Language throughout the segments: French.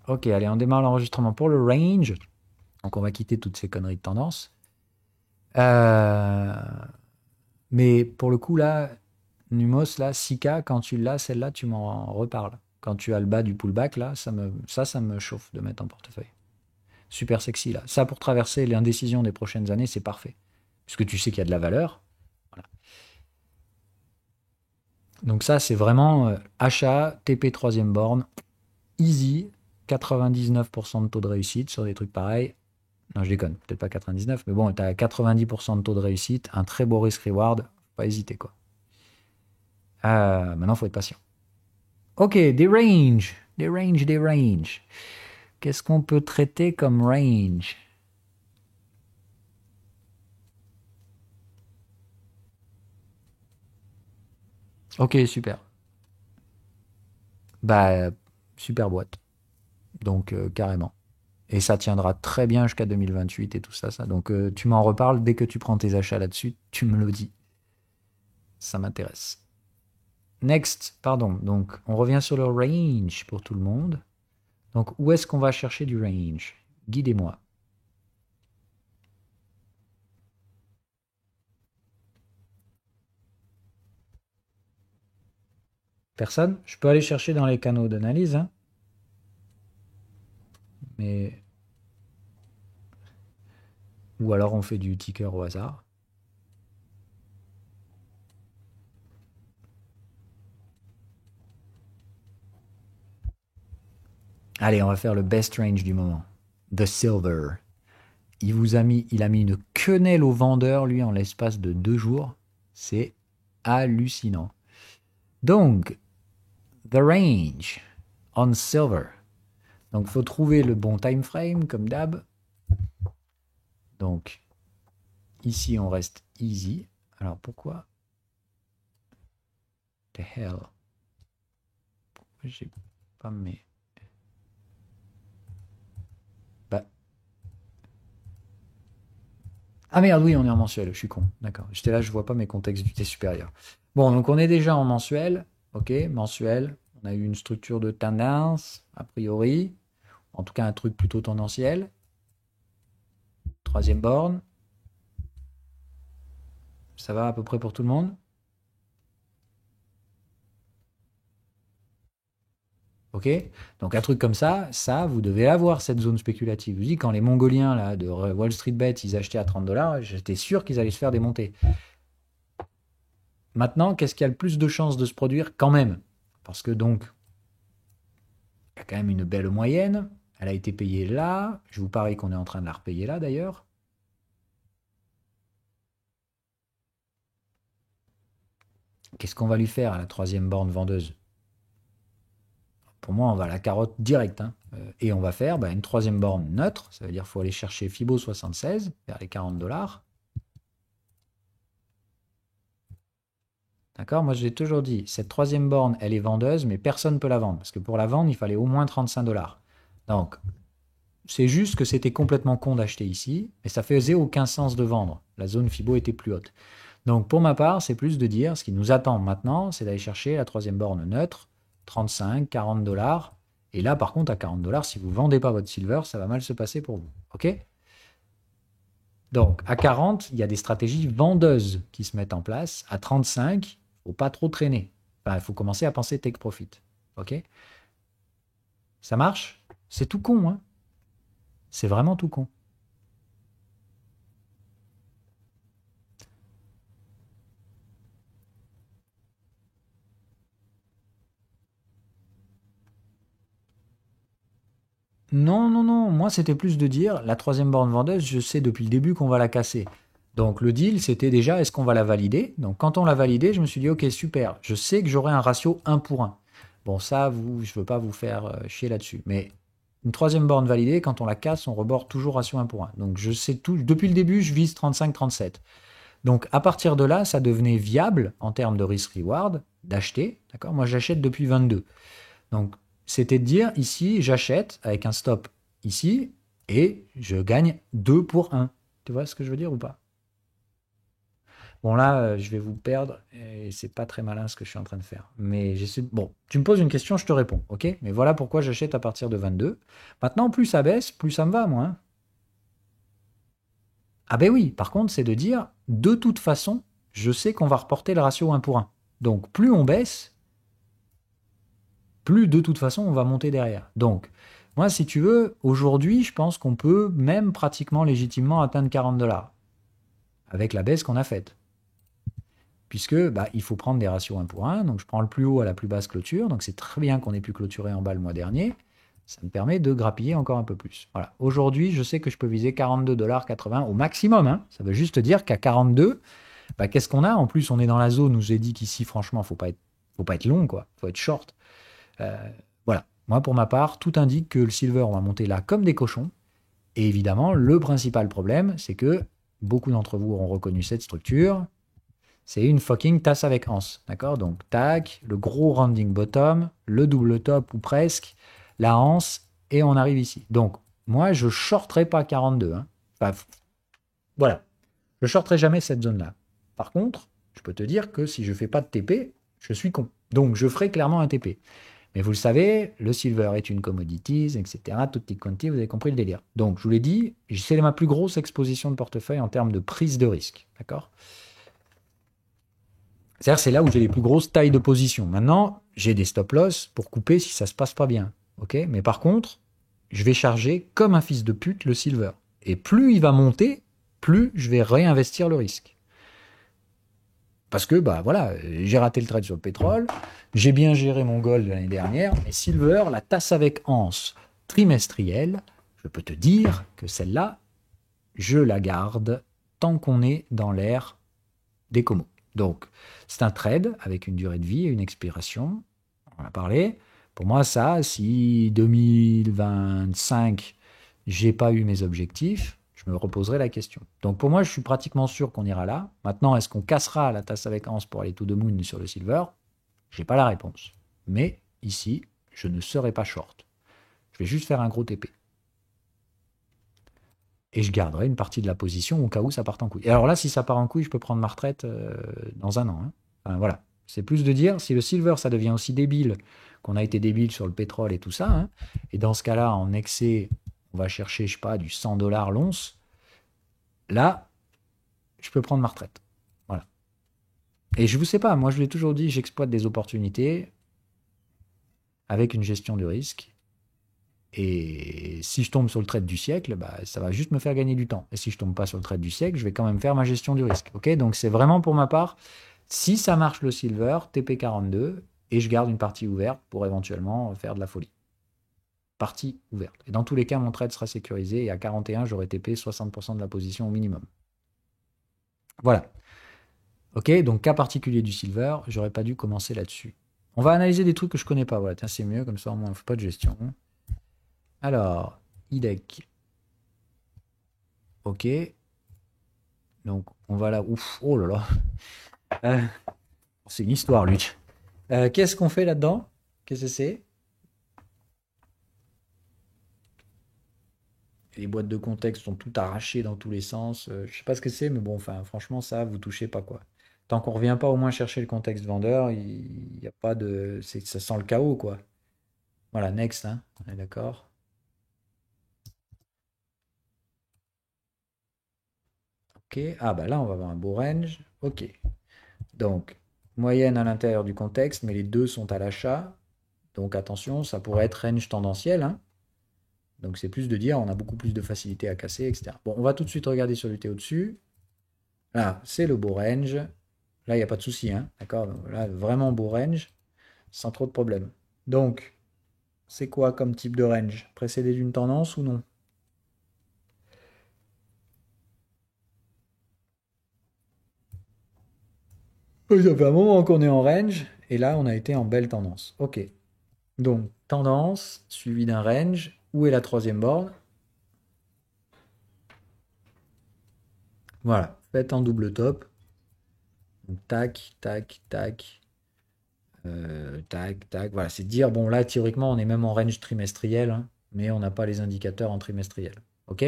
Ok, allez, on démarre l'enregistrement pour le range. Donc on va quitter toutes ces conneries de tendance. Euh, Mais pour le coup, là, Numos, là, 6K, quand tu l'as, celle-là, tu m'en reparles. Quand tu as le bas du pullback, là, ça me chauffe de mettre en portefeuille. Super sexy, là. Ça, pour traverser l'indécision des prochaines années, c'est parfait. Puisque tu sais qu'il y a de la valeur. Voilà. Donc ça, c'est vraiment achat, TP troisième borne, easy, 99% de taux de réussite sur des trucs pareils. Non, je déconne, peut-être pas 99, mais bon, tu as 90% de taux de réussite, un très beau risk-reward, faut pas hésiter, quoi. Maintenant, il faut être patient. Ok, des ranges. Des ranges, des ranges. Qu'est-ce qu'on peut traiter comme range? Ok, super. Bah, super boîte. Donc, carrément. Et ça tiendra très bien jusqu'à 2028 et tout ça, ça. Donc, tu m'en reparles dès que tu prends tes achats là-dessus. Tu me le dis. Ça m'intéresse. Next, pardon. Donc, on revient sur le range pour tout le monde. Donc, où est-ce qu'on va chercher du range? Guidez-moi. Personne? Je peux aller chercher dans les canaux d'analyse, hein, mais... Ou alors on fait du ticker au hasard. Allez, on va faire le best range du moment. The Silver. Il a mis une quenelle au vendeur, lui, en l'espace de 2 jours. C'est hallucinant. Donc, the range on Silver. Donc, il faut trouver le bon time frame, comme d'hab. Donc, ici, on reste easy. Alors, pourquoi? The hell? Pourquoi j'ai pas mes... Bah... Ah merde, oui, on est en mensuel, je suis con. D'accord. J'étais là, je vois pas mes contextes d'unité supérieure. Bon, donc on est déjà en mensuel. Ok, mensuel. On a eu une structure de tendance, a priori. En tout cas, un truc plutôt tendanciel. Troisième borne. Ça va à peu près pour tout le monde? Ok. Donc un truc comme ça, vous devez avoir cette zone spéculative. Je vous dis, quand les Mongoliens là, de Wall Street Bet, ils achetaient à 30 $, j'étais sûr qu'ils allaient se faire démonter. Maintenant, qu'est-ce qui a le plus de chances de se produire quand même? Parce que donc, il y a quand même une belle moyenne. Elle a été payée là. Je vous parie qu'on est en train de la repayer là d'ailleurs. Qu'est-ce qu'on va lui faire à la troisième borne vendeuse? Pour moi, on va à la carotte directe, hein. Et on va faire une troisième borne neutre. Ça veut dire qu'il faut aller chercher Fibo 76 vers les 40 $. D'accord? Moi, je l'ai toujours dit, cette troisième borne, elle est vendeuse, mais personne ne peut la vendre. Parce que pour la vendre, il fallait au moins 35 $. Donc, c'est juste que c'était complètement con d'acheter ici, mais ça faisait aucun sens de vendre. La zone Fibo était plus haute. Donc, pour ma part, c'est plus de dire, ce qui nous attend maintenant, c'est d'aller chercher la troisième borne neutre, 35, 40 $. Et là, par contre, à 40 $, si vous ne vendez pas votre silver, ça va mal se passer pour vous. OK? Donc, à 40, il y a des stratégies vendeuses qui se mettent en place. À 35, il ne faut pas trop traîner. Enfin, il faut commencer à penser take profit. OK? Ça marche? C'est tout con, hein? C'est vraiment tout con. Non, non, non. Moi, c'était plus de dire, la troisième borne vendeuse, je sais depuis le début qu'on va la casser. Donc, le deal, c'était déjà, est-ce qu'on va la valider? Donc, quand on l'a validée, je me suis dit, ok, super. Je sais que j'aurai un ratio 1 pour 1. Bon, ça, je ne veux pas vous faire chier là-dessus. Mais une troisième borne validée, quand on la casse, on reborde toujours ratio 1 pour 1. Donc, je sais tout. Depuis le début, je vise 35-37. Donc, à partir de là, ça devenait viable en termes de risk-reward d'acheter. D'accord? Moi, j'achète depuis 22. Donc, c'était de dire ici, j'achète avec un stop ici et je gagne 2 pour 1. Tu vois ce que je veux dire ou pas? Bon, là, je vais vous perdre et c'est pas très malin ce que je suis en train de faire. Mais j'essaie bon, tu me poses une question, je te réponds, ok? Mais voilà pourquoi j'achète à partir de 22. Maintenant, plus ça baisse, plus ça me va, moi, hein. Ah ben oui, par contre, c'est de dire, de toute façon, je sais qu'on va reporter le ratio 1 pour 1. Donc, plus on baisse, plus de toute façon, on va monter derrière. Donc, moi, si tu veux, aujourd'hui, je pense qu'on peut même pratiquement légitimement atteindre 40 $ avec la baisse qu'on a faite. Puisque bah, il faut prendre des ratios 1 pour 1. Donc, je prends le plus haut à la plus basse clôture. Donc, c'est très bien qu'on ait pu clôturer en bas le mois dernier. Ça me permet de grappiller encore un peu plus. Voilà. Aujourd'hui, je sais que je peux viser 42,80 $ au maximum, hein. Ça veut juste dire qu'à 42, bah, qu'est-ce qu'on a? En plus, on est dans la zone où j'ai dit qu'ici, franchement, faut pas être long, quoi. Faut être short. Euh, voilà. Moi, pour ma part, tout indique que le silver, on va monter là comme des cochons. Et évidemment, le principal problème, c'est que beaucoup d'entre vous auront reconnu cette structure. C'est une fucking tasse avec anse. D'accord? Donc, tac, le gros rounding bottom, le double top ou presque, la anse, et on arrive ici. Donc, moi, je shorterai pas 42, hein. Enfin, voilà. Je shorterai jamais cette zone-là. Par contre, je peux te dire que si je fais pas de TP, je suis con. Donc, je ferai clairement un TP. Mais vous le savez, le silver est une commodities, etc. Tutti quanti, vous avez compris le délire. Donc, je vous l'ai dit, c'est ma plus grosse exposition de portefeuille en termes de prise de risque. D'accord? C'est-à-dire c'est là où j'ai les plus grosses tailles de position. Maintenant, j'ai des stop-loss pour couper si ça se passe pas bien. Ok? Mais par contre, je vais charger comme un fils de pute le silver. Et plus il va monter, plus je vais réinvestir le risque. Parce que, bah voilà, j'ai raté le trade sur le pétrole, j'ai bien géré mon gold l'année dernière, mais silver, la tasse avec anse trimestrielle, je peux te dire que celle-là, je la garde tant qu'on est dans l'ère des comos. Donc, c'est un trade avec une durée de vie et une expiration. On en a parlé. Pour moi, ça, si 2025, j'ai pas eu mes objectifs, je me reposerai la question. Donc, pour moi, je suis pratiquement sûr qu'on ira là. Maintenant, est-ce qu'on cassera la tasse avec Hans pour aller to the moon sur le silver? J'ai pas la réponse. Mais ici, je ne serai pas short. Je vais juste faire un gros TP. Et je garderai une partie de la position au cas où ça part en couille. Et alors là, si ça part en couille, je peux prendre ma retraite dans un an, hein. Enfin, voilà. C'est plus de dire, si le silver, ça devient aussi débile qu'on a été débile sur le pétrole et tout ça, hein, et dans ce cas-là, en excès, on va chercher, je sais pas, du 100 $ l'once, là, je peux prendre ma retraite. Voilà. Et je vous sais pas, moi je l'ai toujours dit, j'exploite des opportunités avec une gestion du risque. Et si je tombe sur le trade du siècle, bah, ça va juste me faire gagner du temps. Et si je tombe pas sur le trade du siècle, je vais quand même faire ma gestion du risque. Ok? Donc c'est vraiment pour ma part, si ça marche le silver, TP42, et je garde une partie ouverte pour éventuellement faire de la folie. Partie ouverte. Et dans tous les cas, mon trade sera sécurisé et à 41, j'aurai TP 60% de la position au minimum. Voilà. Ok? Donc cas particulier du silver, j'aurais pas dû commencer là-dessus. On va analyser des trucs que je connais pas. Voilà, tiens, c'est mieux, comme ça au moins on ne fait pas de gestion. Alors, IDEC. Ok. Donc, on va là. Ouf, oh là là. Euh, c'est une histoire, lui. Qu'est-ce qu'on fait là-dedans? Qu'est-ce que c'est? Les boîtes de contexte sont toutes arrachées dans tous les sens. Je sais pas ce que c'est, mais bon, enfin, franchement, ça, vous touchez pas, quoi. Tant qu'on revient pas au moins chercher le contexte vendeur, il n'y a pas de. Ça sent le chaos, quoi. Voilà, next, hein. On est d'accord. Ok. Ah, bah là, on va avoir un beau range. Ok. Donc, moyenne à l'intérieur du contexte, mais les deux sont à l'achat. Donc attention, ça pourrait être range tendanciel, hein. Donc c'est plus de dire on a beaucoup plus de facilité à casser, etc. Bon, on va tout de suite regarder sur l'UT au-dessus. Là, c'est le beau range. Là, il n'y a pas de souci, hein. D'accord? Là, vraiment beau range, sans trop de problèmes. Donc, c'est quoi comme type de range? Précédé d'une tendance ou non? Ça fait un moment qu'on est en range, et là, on a été en belle tendance. Ok. Donc, tendance, suivi d'un range. Où est la troisième borne? Voilà. Faites en double top. Donc, tac, tac, tac. Tac, tac. Voilà, c'est de dire, bon, là, théoriquement, on est même en range trimestriel, hein, mais on n'a pas les indicateurs en trimestriel. OK?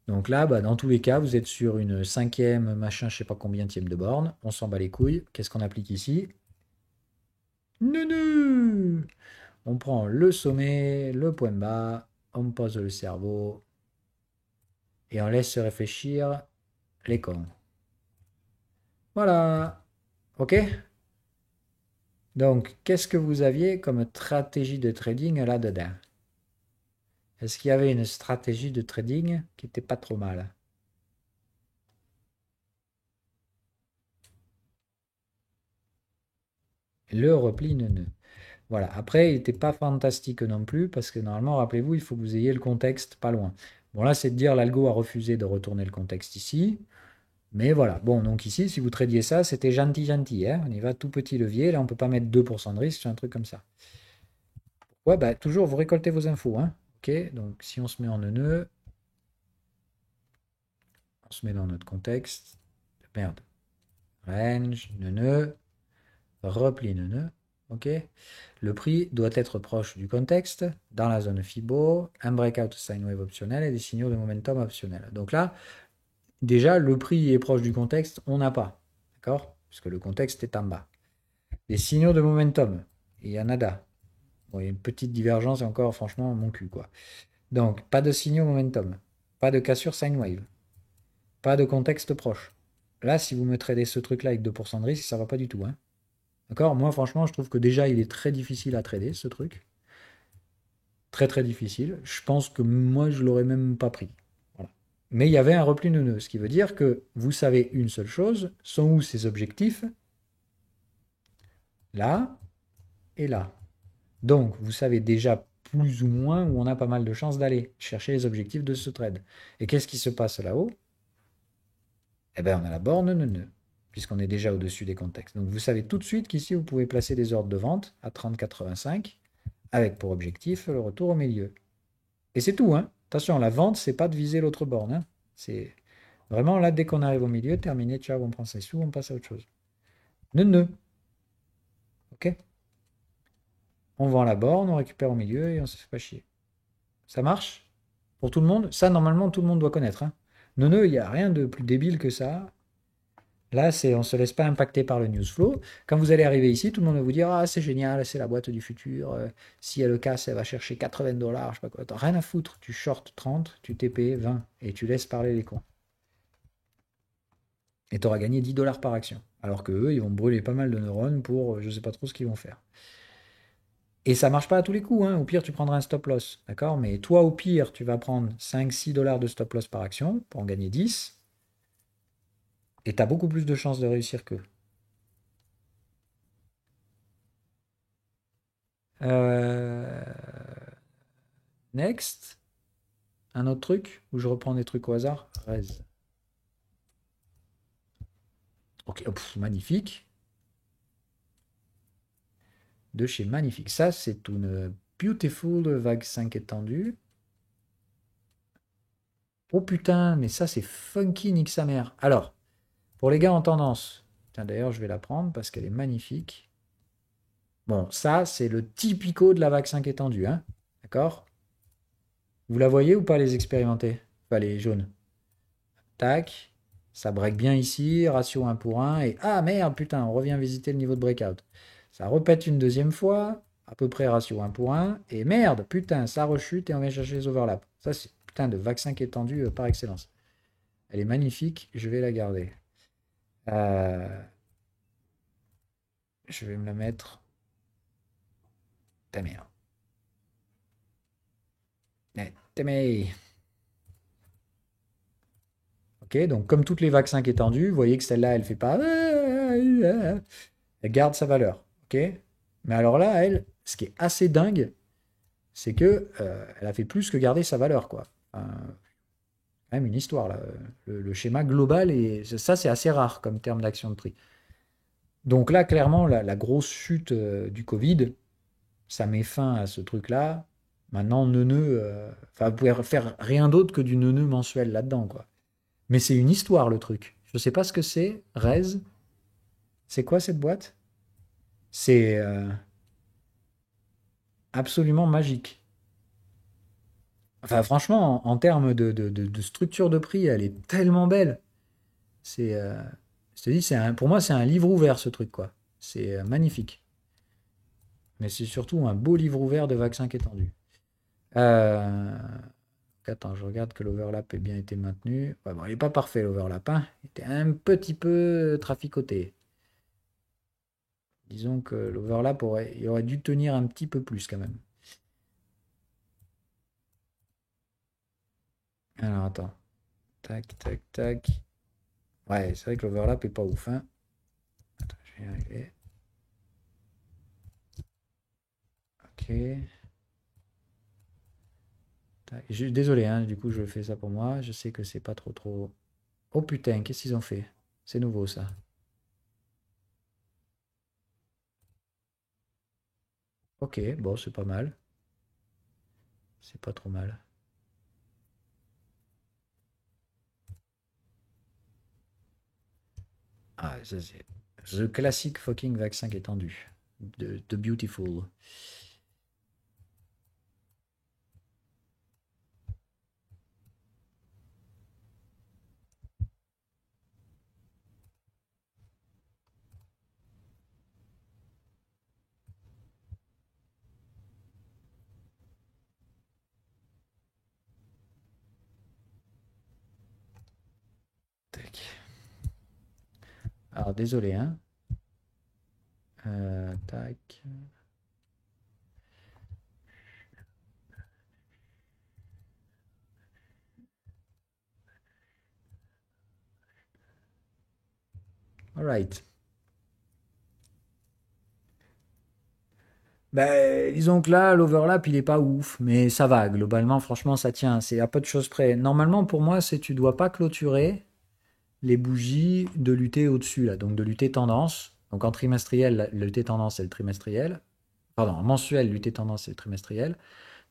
Donc là, bah, dans tous les cas, vous êtes sur une cinquième, machin, je sais pas combienième de borne. On s'en bat les couilles. Qu'est-ce qu'on applique ici? Nunu! On prend le sommet, le point bas, on pose le cerveau et on laisse se réfléchir les cons. Voilà. Ok? Donc, qu'est-ce que vous aviez comme stratégie de trading là-dedans? Est-ce qu'il y avait une stratégie de trading qui était pas trop mal? Le repli neuneu. Voilà. Après, il n'était pas fantastique non plus, parce que normalement, rappelez-vous, il faut que vous ayez le contexte pas loin. Bon, là, c'est de dire l'algo a refusé de retourner le contexte ici. Mais voilà. Bon, donc ici, si vous tradiez ça, c'était gentil, gentil, hein. On y va tout petit levier. Là, on peut pas mettre 2% de risque sur un truc comme ça. Ouais, bah, toujours, vous récoltez vos infos, hein. Ok, donc si on se met en neuneu, on se met dans notre contexte. Merde. Range, neuneu, repli neuneu. Ok. Le prix doit être proche du contexte, dans la zone FIBO, un breakout sine wave optionnel et des signaux de momentum optionnels. Donc là, déjà, le prix est proche du contexte, on n'a pas. D'accord? Puisque le contexte est en bas. Les signaux de momentum, il y a nada. Bon, il y a une petite divergence, et encore, franchement, mon cul, quoi. Donc, pas de signaux momentum, pas de cassure sine wave, pas de contexte proche. Là, si vous me tradez ce truc-là avec 2% de risque, ça va pas du tout, hein. D'accord? Moi, franchement, je trouve que déjà, il est très difficile à trader, ce truc. Très, très difficile. Je pense que moi, je l'aurais même pas pris. Voilà. Mais il y avait un repli neuneu, ce qui veut dire que vous savez une seule chose, sont où ces objectifs? Là et là. Donc, vous savez déjà plus ou moins où on a pas mal de chances d'aller chercher les objectifs de ce trade. Et qu'est-ce qui se passe là-haut? Eh bien, on a la borne neuneu, puisqu'on est déjà au-dessus des contextes. Donc, vous savez tout de suite qu'ici, vous pouvez placer des ordres de vente à 30,85 avec pour objectif le retour au milieu. Et c'est tout, hein. Attention, la vente, c'est pas de viser l'autre borne, hein. C'est vraiment là, dès qu'on arrive au milieu, terminé, ciao, on prend ses sous, on passe à autre chose. Neuneu. Ok? On vend la borne, on récupère au milieu et on se fait pas chier. Ça marche? Pour tout le monde? Ça, normalement, tout le monde doit connaître, hein. Neuneu, il n'y a rien de plus débile que ça. Là, c'est, on ne se laisse pas impacter par le news flow. Quand vous allez arriver ici, tout le monde va vous dire ah, c'est génial, c'est la boîte du futur. Si elle le casse, elle va chercher 80 dollars. Je sais pas quoi. Attends, rien à foutre. Tu short 30, tu TP 20 et tu laisses parler les cons. Et tu auras gagné 10 dollars par action. Alors que eux, ils vont brûler pas mal de neurones pour je sais pas trop ce qu'ils vont faire. Et ça marche pas à tous les coups, hein. Au pire, tu prendras un stop loss. D'accord? Mais toi, au pire, tu vas prendre 5-6 dollars de stop loss par action pour en gagner 10. Et tu as beaucoup plus de chances de réussir qu'eux. Euh, Next. Un autre truc où je reprends des trucs au hasard. Rez. Ok, oh, magnifique. De chez Magnifique. Ça, c'est une beautiful vague 5 étendue. Oh putain, mais ça, c'est funky, nique sa mère. Alors, pour les gars en tendance. Tiens, d'ailleurs, je vais la prendre parce qu'elle est magnifique. Bon, ça, c'est le typico de la vague 5 étendue, hein. D'accord? Vous la voyez ou pas, les expérimentés? Enfin, les jaunes. Tac. Ça break bien ici, ratio 1 pour 1. Et ah merde, putain, on revient visiter le niveau de breakout. Ça repète une deuxième fois, à peu près ratio 1 pour 1. Et merde, putain, ça rechute et on vient chercher les overlaps. Ça, c'est putain de vague 5 étendue par excellence. Elle est magnifique, je vais la garder. Euh, je vais me la mettre. Ta merde. Ta merde. Ok, donc comme toutes les vagues 5 étendues, vous voyez que celle-là, elle fait pas. Elle garde sa valeur. Ok. Mais alors là, elle, ce qui est assez dingue, c'est que elle a fait plus que garder sa valeur, quoi. Enfin, quand même une histoire là. Le schéma global et ça, c'est assez rare comme terme d'action de prix. Donc là, clairement, la grosse chute du Covid, ça met fin à ce truc-là. Maintenant, neuneu, enfin, vous pouvez faire rien d'autre que du neuneu mensuel là-dedans, quoi. Mais c'est une histoire, le truc. Je sais pas ce que c'est. Rez, c'est quoi cette boîte? C'est absolument magique. Enfin, franchement, en termes de structure de prix, elle est tellement belle. C'est, je te dis, pour moi, c'est un livre ouvert, ce truc, quoi. C'est magnifique. Mais c'est surtout un beau livre ouvert de vaccin qui est tendu. Euh, Attends, je regarde que l'overlap ait bien été maintenu. Ouais, bon, il n'est pas parfait, l'overlap, hein. Il était un petit peu traficoté. Disons que l'overlap il aurait dû tenir un petit peu plus, quand même. Alors, attends. Tac, tac, tac. Ouais, c'est vrai que l'overlap est pas ouf, hein. Attends, je vais y arriver. Ok. Désolé, hein, du coup, je fais ça pour moi. Je sais que c'est pas trop trop. Oh putain, qu'est-ce qu'ils ont fait? C'est nouveau ça. Ok, bon, c'est pas mal. C'est pas trop mal. Ah, ça c'est The classic fucking vaccin qui est tendu. De Beautiful. Tac. Alors, désolé, hein. Tac. Alright. Ben, disons que là, l'overlap, il est pas ouf, mais ça va. Globalement, franchement, ça tient. C'est à peu de choses près. Normalement, pour moi, c'est tu dois pas clôturer les bougies de l'UT au-dessus, là. Donc, de l'UT tendance. Donc, en trimestriel, l'UT tendance, c'est le trimestriel. Pardon, en mensuel, l'UT tendance, c'est le trimestriel.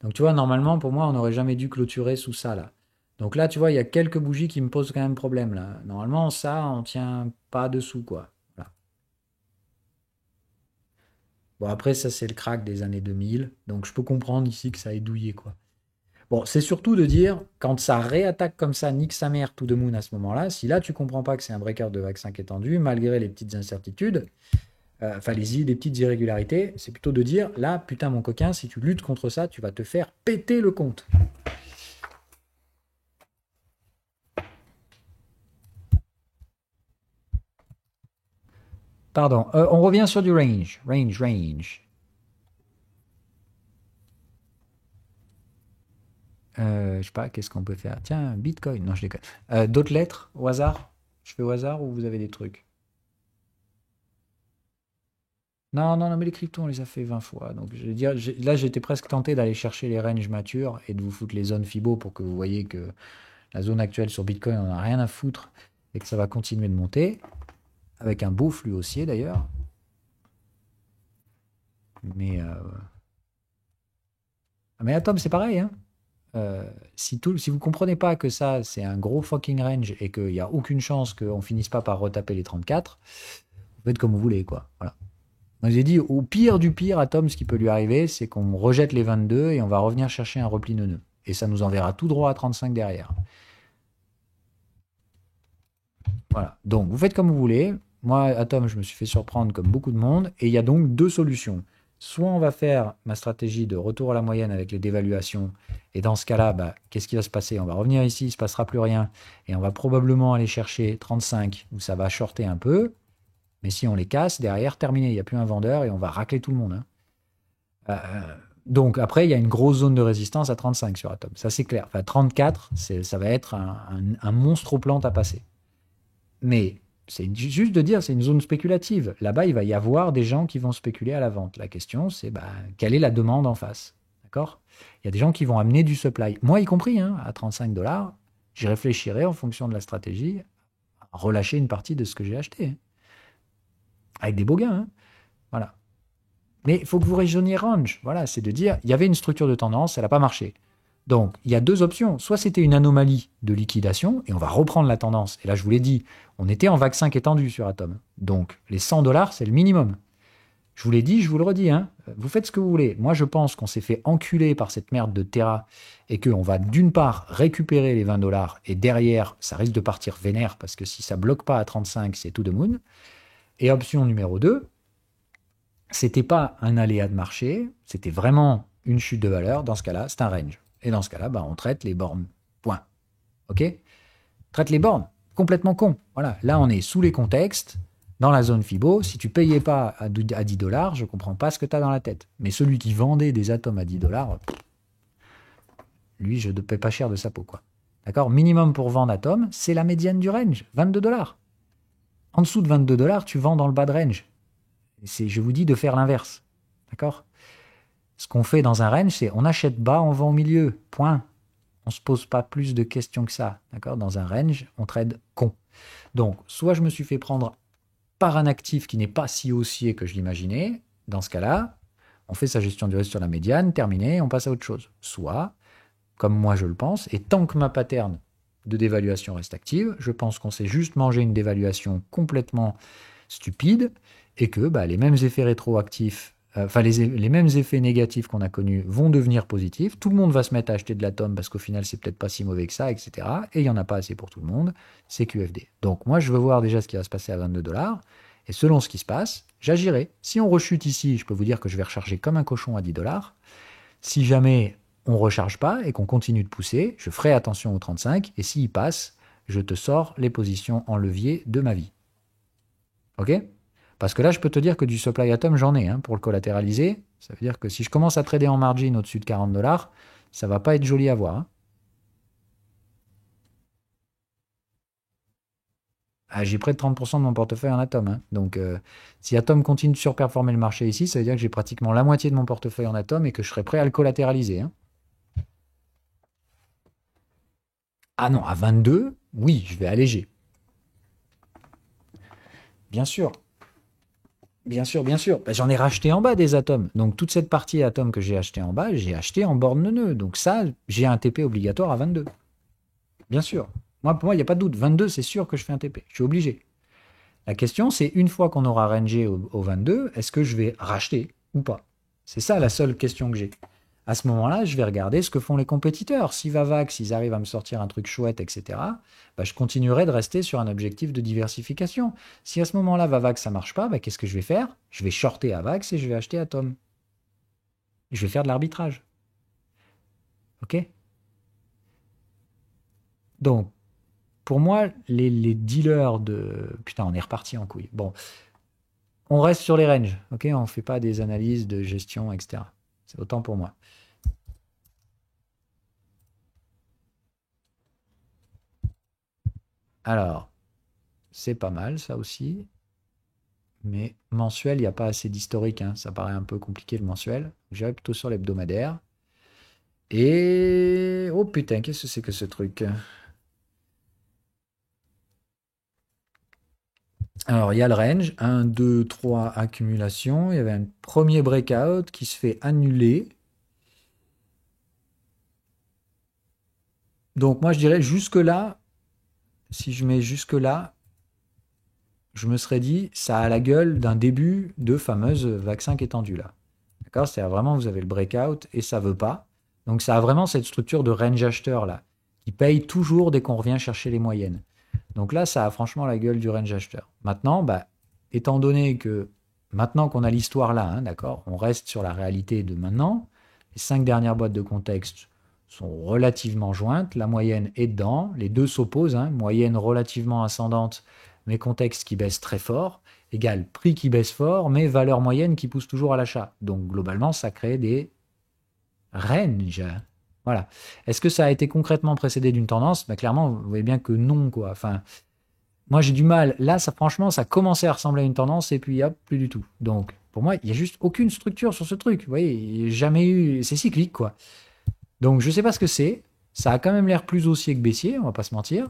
Donc, tu vois, normalement, pour moi, on n'aurait jamais dû clôturer sous ça, là. Donc là, tu vois, il y a quelques bougies qui me posent quand même problème, là. Normalement, ça, on tient pas dessous, quoi. Voilà. Bon, après, ça, c'est le crack des années 2000. Donc, je peux comprendre ici que ça ait douillé, quoi. Bon, c'est surtout de dire, quand ça réattaque comme ça, nique sa mère, tout de moon à ce moment-là, si là, tu comprends pas que c'est un breaker de vaccin qui est tendu, malgré les petites incertitudes, enfin, les petites irrégularités, c'est plutôt de dire, là, putain, mon coquin, si tu luttes contre ça, tu vas te faire péter le compte. Pardon, on revient sur du range. Range, range. Je sais pas, qu'est-ce qu'on peut faire? Tiens, Bitcoin. Non, je déconne. D'autres lettres au hasard? Je fais au hasard ou vous avez des trucs? Non, non, non, mais les cryptos, on les a fait 20 fois. Donc, je veux dire, là, j'étais presque tenté d'aller chercher les ranges matures et de vous foutre les zones Fibo pour que vous voyez que la zone actuelle sur Bitcoin, on n'a rien à foutre et que ça va continuer de monter. Avec un beau flux haussier d'ailleurs. Mais, mais Atom, c'est pareil, hein. Si vous comprenez pas que ça, c'est un gros fucking range et qu'il n'y a aucune chance qu'on finisse pas par retaper les 34, vous faites comme vous voulez, quoi. Voilà. Moi, j'ai dit, au pire du pire, Atom, ce qui peut lui arriver, c'est qu'on rejette les 22 et on va revenir chercher un repli neuneux. Et ça nous enverra tout droit à 35 derrière. Voilà. Donc, vous faites comme vous voulez. Moi, Atom, je me suis fait surprendre comme beaucoup de monde. Et il y a donc deux solutions. Soit on va faire ma stratégie de retour à la moyenne avec les dévaluations. Et dans ce cas-là, bah, qu'est-ce qui va se passer? On va revenir ici, il ne se passera plus rien. Et on va probablement aller chercher 35 où ça va shorter un peu. Mais si on les casse, derrière, terminé. Il n'y a plus un vendeur et on va racler tout le monde, hein. Donc après, il y a une grosse zone de résistance à 35 sur Atom. Ça, c'est clair. Enfin, 34, ça va être un monstre aux plantes à passer. Mais c'est juste de dire, c'est une zone spéculative. Là-bas, il va y avoir des gens qui vont spéculer à la vente. La question, c'est bah, quelle est la demande en face? D'accord? Il y a des gens qui vont amener du supply. Moi, y compris, hein, à 35 dollars, j'y réfléchirai en fonction de la stratégie à relâcher une partie de ce que j'ai acheté, hein. Avec des beaux gains, hein. Voilà. Mais il faut que vous raisonniez range. Voilà, c'est de dire, il y avait une structure de tendance, elle n'a pas marché. Donc, il y a deux options. Soit c'était une anomalie de liquidation, et on va reprendre la tendance. Et là, je vous l'ai dit, on était en vaccin qui est tendu sur Atom. Donc, les 100 dollars, c'est le minimum. Je vous l'ai dit, je vous le redis, hein. vous faites ce que vous voulez. Moi, je pense qu'on s'est fait enculer par cette merde de Terra et qu'on va d'une part récupérer les 20 dollars et derrière, ça risque de partir vénère parce que si ça bloque pas à 35, c'est tout de moon. Et option numéro 2, c'était pas un aléa de marché, c'était vraiment une chute de valeur. Dans ce cas-là, c'est un range. Et dans ce cas-là, bah, on traite les bornes. Point. OK? Traite les bornes. Complètement con. Voilà. Là, on est sous les contextes, dans la zone FIBO. Si tu payais pas à 10 dollars, je comprends pas ce que tu as dans la tête. Mais celui qui vendait des atomes à 10 dollars, lui, je ne paie pas cher de sa peau, quoi. D'accord? Minimum pour vendre atomes, c'est la médiane du range. 22 dollars. En dessous de 22 dollars, tu vends dans le bas de range. Je vous dis de faire l'inverse. D'accord? Ce qu'on fait dans un range, c'est on achète bas, on vend au milieu. Point. On ne se pose pas plus de questions que ça. D'accord? Dans un range, on trade con. Donc, soit je me suis fait prendre par un actif qui n'est pas si haussier que je l'imaginais. Dans ce cas-là, on fait sa gestion du risque sur la médiane, terminé, on passe à autre chose. Soit, comme moi je le pense, et tant que ma pattern de dévaluation reste active, je pense qu'on s'est juste mangé une dévaluation complètement stupide et que bah, les mêmes effets rétroactifs, les mêmes effets négatifs qu'on a connus vont devenir positifs. Tout le monde va se mettre à acheter de l'atome parce qu'au final, c'est peut-être pas si mauvais que ça, etc. Et il n'y en a pas assez pour tout le monde. C'est QFD. Donc moi, je veux voir déjà ce qui va se passer à 22 dollars. Et selon ce qui se passe, j'agirai. Si on rechute ici, je peux vous dire que je vais recharger comme un cochon à 10 dollars. Si jamais on ne recharge pas et qu'on continue de pousser, je ferai attention aux 35. Et s'il passe, je te sors les positions en levier de ma vie. OK? Parce que là, je peux te dire que du supply atom, j'en ai pour le collatéraliser. Ça veut dire que si je commence à trader en margin au-dessus de 40 dollars, ça va pas être joli à voir. Ah, j'ai près de 30% de mon portefeuille en atom. Donc, si atom continue de surperformer le marché ici, ça veut dire que j'ai pratiquement la moitié de mon portefeuille en atom et que je serai prêt à le collatéraliser. Ah non, à 22, oui, je vais alléger. Bien sûr. Bien sûr, bien sûr. Ben, j'en ai racheté en bas des atomes. Donc toute cette partie atomes que j'ai acheté en bas, j'ai acheté en borne nœud. Donc ça, j'ai un TP obligatoire à 22. Bien sûr. Pour moi, il n'y a pas de doute. 22, c'est sûr que je fais un TP. Je suis obligé. La question, c'est une fois qu'on aura rangé au 22, est-ce que je vais racheter ou pas? C'est ça la seule question que j'ai. À ce moment-là, je vais regarder ce que font les compétiteurs. Si Vavax, ils arrivent à me sortir un truc chouette, etc., bah, je continuerai de rester sur un objectif de diversification. Si à ce moment-là, Vavax, ça marche pas, bah, qu'est-ce que je vais faire? Je vais shorter Avax et je vais acheter Atom. Je vais faire de l'arbitrage. OK? Donc, pour moi, les dealers de... Putain, on est reparti en couille. Bon, on reste sur les ranges. OK? On ne fait pas des analyses de gestion, etc. C'est autant pour moi. Alors, c'est pas mal ça aussi. Mais mensuel, il n'y a pas assez d'historique. Ça paraît un peu compliqué le mensuel. J'irai plutôt sur l'hebdomadaire. Et... Oh putain, qu'est-ce que c'est que ce truc? Alors, il y a le range. 1, 2, 3, accumulation. Il y avait un premier breakout qui se fait annuler. Donc, moi, je dirais jusque-là, si je mets jusque-là, je me serais dit, ça a la gueule d'un début de fameuse vaccin étendu là. D'accord? C'est-à-dire vraiment, vous avez le breakout et ça veut pas. Donc, ça a vraiment cette structure de range acheteur là, qui paye toujours dès qu'on revient chercher les moyennes. Donc là, ça a franchement la gueule du range acheteur. Maintenant, bah, étant donné que maintenant qu'on a l'histoire là, d'accord, on reste sur la réalité de maintenant. Les 5 dernières boîtes de contexte sont relativement jointes. La moyenne est dedans. Les deux s'opposent. Moyenne relativement ascendante, mais contexte qui baisse très fort. Égale prix qui baisse fort, mais valeur moyenne qui pousse toujours à l'achat. Donc globalement, ça crée des ranges. Voilà. Est-ce que ça a été concrètement précédé d'une tendance? Bah, clairement, vous voyez bien que non, quoi. Enfin, moi, j'ai du mal. Là, ça, franchement, ça commençait à ressembler à une tendance et puis hop, plus du tout. Donc, pour moi, il n'y a juste aucune structure sur ce truc. Vous voyez, il n'y a jamais eu. C'est cyclique, quoi. Donc, je ne sais pas ce que c'est. Ça a quand même l'air plus haussier que baissier, on va pas se mentir.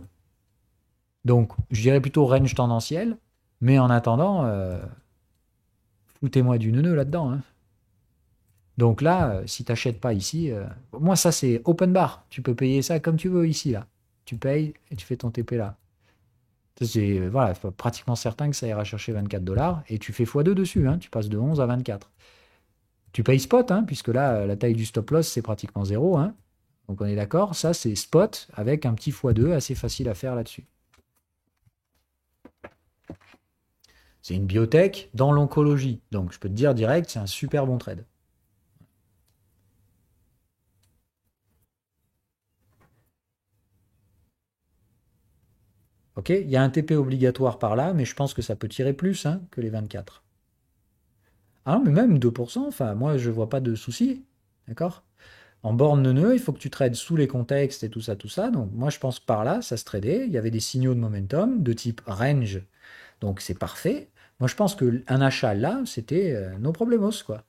Donc, je dirais plutôt range tendanciel. Mais en attendant, foutez-moi du neuneu là-dedans. Donc là, si tu n'achètes pas ici, moi, ça, c'est open bar. Tu peux payer ça comme tu veux ici, là. Tu payes et tu fais ton TP là. C'est voilà, pratiquement certain que ça ira chercher 24 dollars et tu fais x2 dessus. Tu passes de 11 à 24. Tu payes spot, hein, puisque là, la taille du stop loss, c'est pratiquement zéro. Hein. Donc on est d'accord, ça c'est spot avec un petit x2 assez facile à faire là-dessus. C'est une biotech dans l'oncologie. Donc je peux te dire direct, c'est un super bon trade. Ok, il y a un TP obligatoire par là, mais je pense que ça peut tirer plus hein, que les 24. Ah non, mais même 2%, enfin moi je vois pas de souci. D'accord. En borne neuneu, il faut que tu trades sous les contextes et tout ça, tout ça. Donc moi je pense que par là, ça se tradait. Il y avait des signaux de momentum de type range. Donc c'est parfait. Moi je pense qu'un achat là, c'était no problemos quoi.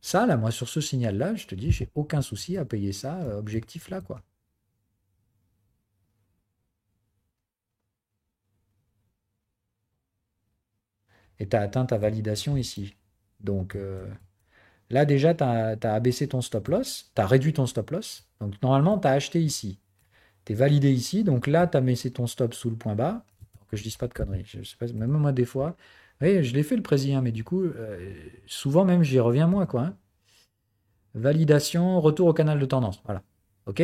Ça, là, moi, sur ce signal-là, je te dis, j'ai aucun souci à payer ça, objectif là, quoi. Et tu as atteint ta validation ici. Donc là, déjà, tu as abaissé ton stop loss, tu as réduit ton stop loss. Donc normalement, tu as acheté ici. Tu es validé ici. Donc là, tu as mis ton stop sous le point bas. Pour que je dise pas de conneries. Je sais pas, même moi, des fois, oui, je l'ai fait le président, mais du coup, souvent même, j'y reviens moins, quoi. Hein. Validation, retour au canal de tendance. Voilà. OK.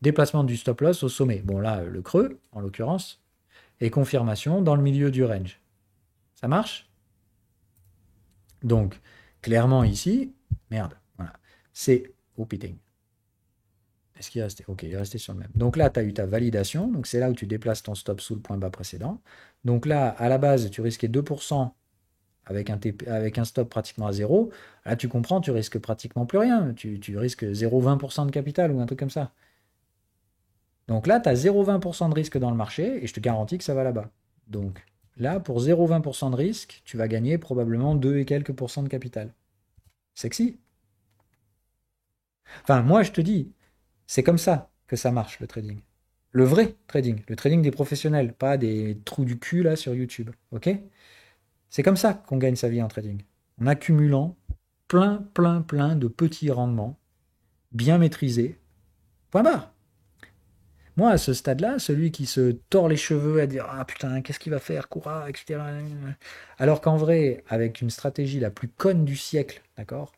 Déplacement du stop loss au sommet. Bon, là, le creux, en l'occurrence. Et confirmation dans le milieu du range. Ça marche? Donc, clairement ici, merde, voilà, c'est repeating. Est-ce qu'il est resté? Ok, il est resté sur le même. Donc là, tu as eu ta validation, donc c'est là où tu déplaces ton stop sous le point bas précédent. Donc là, à la base, tu risquais 2% avec avec un stop pratiquement à zéro. Là, tu comprends, tu risques pratiquement plus rien. Tu risques 0,20% de capital ou un truc comme ça. Donc là, tu as 0,20% de risque dans le marché et je te garantis que ça va là-bas. Donc là, pour 0,20% de risque, tu vas gagner probablement 2 et quelques pourcents de capital. Sexy. Enfin, moi, je te dis, c'est comme ça que ça marche, le trading. Le vrai trading, le trading des professionnels, pas des trous du cul là sur YouTube. Ok? C'est comme ça qu'on gagne sa vie en trading. En accumulant plein de petits rendements, bien maîtrisés. Point barre. Moi, à ce stade-là, celui qui se tord les cheveux à dire ah putain, qu'est-ce qu'il va faire, Koura, etc. Alors qu'en vrai, avec une stratégie la plus conne du siècle, d'accord?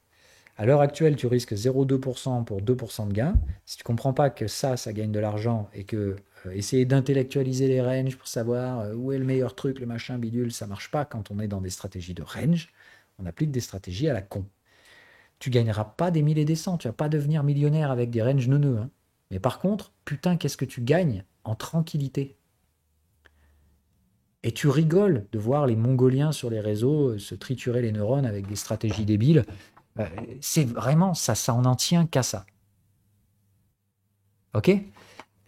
À l'heure actuelle, tu risques 0,2% pour 2% de gain. Si tu comprends pas que ça gagne de l'argent et que essayer d'intellectualiser les ranges pour savoir où est le meilleur truc, le machin bidule, ça marche pas quand on est dans des stratégies de range. On applique des stratégies à la con. Tu gagneras pas des mille et des cents, tu vas pas devenir millionnaire avec des ranges neuneux. Hein. Mais par contre, putain, qu'est-ce que tu gagnes en tranquillité. Et tu rigoles de voir les Mongoliens sur les réseaux se triturer les neurones avec des stratégies débiles. Euh, c'est vraiment ça en tient qu'à ça. Ok?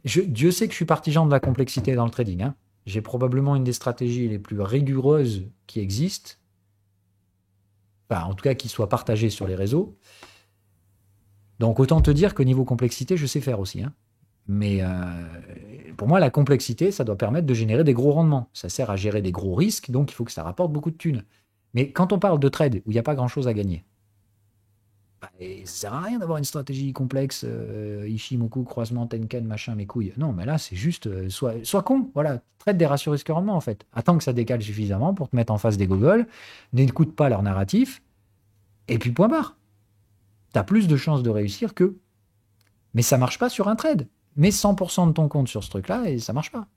Dieu sait que je suis partisan de la complexité dans le trading. Hein. J'ai probablement une des stratégies les plus rigoureuses qui existent, enfin, en tout cas qui soit partagée sur les réseaux. Donc autant te dire qu'au niveau complexité, je sais faire aussi. Hein. Mais pour moi, la complexité, ça doit permettre de générer des gros rendements. Ça sert à gérer des gros risques, donc il faut que ça rapporte beaucoup de thunes. Mais quand on parle de trade où il n'y a pas grand-chose à gagner, bah, et ça sert à rien d'avoir une stratégie complexe, Ishimoku, croisement, Tenken, machin, mes couilles. Non, mais là, c'est juste, sois con, voilà, traite des ratios risque-rendement, en fait. Attends que ça décale suffisamment pour te mettre en face des gogoles, n'écoute pas leur narratif, et puis point barre. T'as plus de chances de réussir que. Mais ça marche pas sur un trade. Mets 100% de ton compte sur ce truc-là, et ça marche pas.